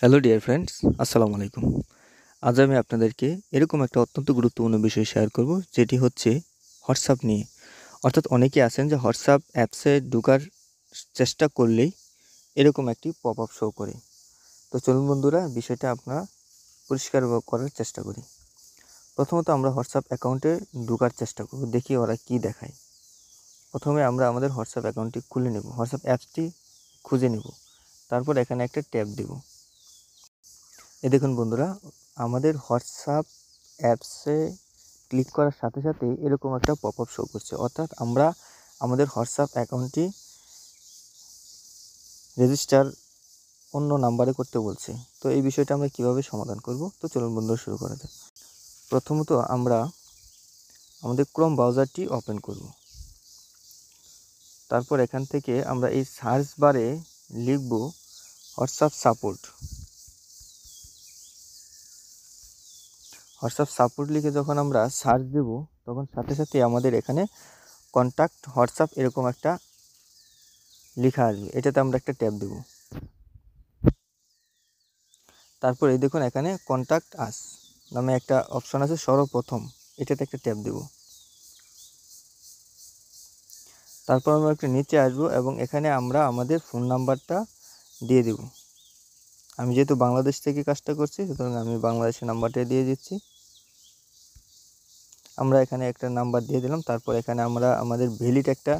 Hello dear friends, আসসালামু আলাইকুম। আজ আমি আপনাদেরকে এরকম একটা অত্যন্ত গুরুত্বপূর্ণ বিষয় শেয়ার করব, যেটি হচ্ছে হোয়াটসঅ্যাপ নিয়ে। অর্থাৎ অনেকেই আছেন যে হোয়াটসঅ্যাপ অ্যাপসে ঢোকার চেষ্টা করলেই এরকম একটি পপ আপ শো করে। তো চলুন বন্ধুরা, বিষয়টা আমরা পরিষ্কার করার চেষ্টা করি। প্রথমত আমরা হোয়াটসঅ্যাপ অ্যাকাউন্টে ঢোকার চেষ্টা করব, দেখি ওরা কি দেখায়। প্রথমে আমরা আমাদের হোয়াটসঅ্যাপ অ্যাকাউন্টটি খুলে নেব, হোয়াটসঅ্যাপ অ্যাপসটি খুঁজে নেব, তারপর এখানে একটা ট্যাব দেব। দেখুন বন্ধুরা, আমাদের হোয়াটসঅ্যাপ অ্যাপসে ক্লিক করার সাথে সাথেই এরকম একটা পপ আপ শো করছে, অর্থাৎ আমরা আমাদের হোয়াটসঅ্যাপ অ্যাকাউন্টটি রেজিস্টার অন্য নাম্বারে করতে বলছে। তো এই বিষয়টা আমরা কিভাবে সমাধান করব, তো চলুন বন্ধুরা শুরু করা যাক। প্রথমত আমরা আমাদের ক্রোম ব্রাউজারটি ওপেন করব। তারপর এখান থেকে আমরা এই সার্চ বারে লিখব হোয়াটসঅ্যাপ সাপোর্ট। হোয়াটসঅ্যাপ সাপোর্ট লিখে যখন আমরা সার্চ দেব, তখন সাথে সাথে আমাদের এখানে কন্ট্যাক্ট হোয়াটসঅ্যাপ এরকম একটা লেখা আসবে, এটাতে আমরা একটা ট্যাব দেব। তারপর এই দেখুন এখানে কন্ট্যাক্ট আস নামে একটা অপশন আছে সর্বপ্রথম, এটাতে একটা ট্যাব দেব। তারপর আমরা একটু নিচে আসবো এবং এখানে আমরা আমাদের ফোন নাম্বারটা দিয়ে দেব। আমি যেহেতু বাংলাদেশ থেকে কাজটা করছি, সুতরাং আমি বাংলাদেশের নাম্বারটা দিয়ে দিচ্ছি। আমরা এখানে একটা নাম্বার দিয়ে দিলাম। তারপর এখানে আমরা আমাদের ভ্যালিড একটা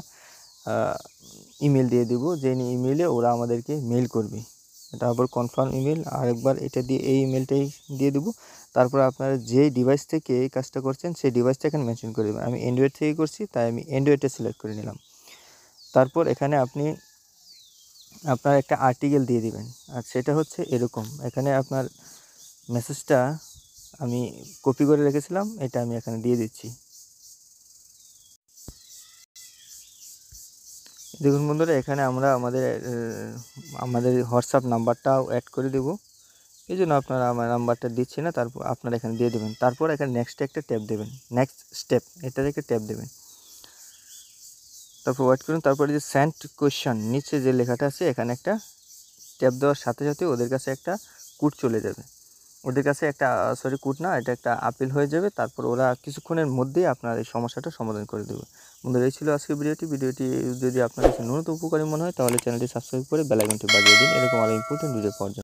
ইমেল দিয়ে দেব, যে ইমেলে ওরা আমাদেরকে মেল করবে। এটা আবার কনফার্ম ইমেল, আরেকবার এটা দিয়ে এই ইমেলটাই দিয়ে দেবো। তারপর আপনারা যে ডিভাইস থেকে এই কাজটা করছেন সেই ডিভাইসটা এখানে মেনশন করে দেবেন। আমি অ্যান্ড্রয়েড থেকে করছি, তাই আমি অ্যান্ড্রয়েডটা সিলেক্ট করে নিলাম। তারপর এখানে আপনি আপনার একটা আর্টিকেল দিয়ে দিবেন, আর সেটা হচ্ছে এরকম। এখানে আপনার মেসেজটা আমি কপি করে রেখেছিলাম, এটা আমি এখানে দিয়ে দিচ্ছি। দেখুন বন্ধুরা, এখানে আমরা আমাদের হোয়াটসঅ্যাপ নাম্বারটাও অ্যাড করে দেব। এই জন্য আপনারা আমার নাম্বারটা দিচ্ছি না, তারপর আপনারা এখানে দিয়ে দেবেন। তারপর এখানে নেক্সটে একটা ট্যাব দেবেন, নেক্সট স্টেপ এটাতে একটা ট্যাব দেবেন। তারপর ওয়েট করুন। তারপরে যে সেন্ড কোয়েশ্চন নিচে যে লেখাটা আছে, এখানে একটা ট্যাব দেওয়ার সাথে সাথে ওদের কাছে একটা কোড চলে যাবে। ওদের কাছে একটা কোড না, এটা একটা আপিল হয়ে যাবে। তারপর ওরা কিছুক্ষণের মধ্যেই আপনার এই সমস্যাটা সমাধান করে দেবে। বন্ধুরা, এই ছিল আজকের ভিডিওটি যদি আপনার কাছে ন্যূনতম উপকারী মনে হয়, তাহলে চ্যানেলটি সাবস্ক্রাইব করে বেল আইকনটি বাজিয়ে দিন, এরকম আরও ইম্পর্টেন্ট ভিডিও পাওয়ার জন্য।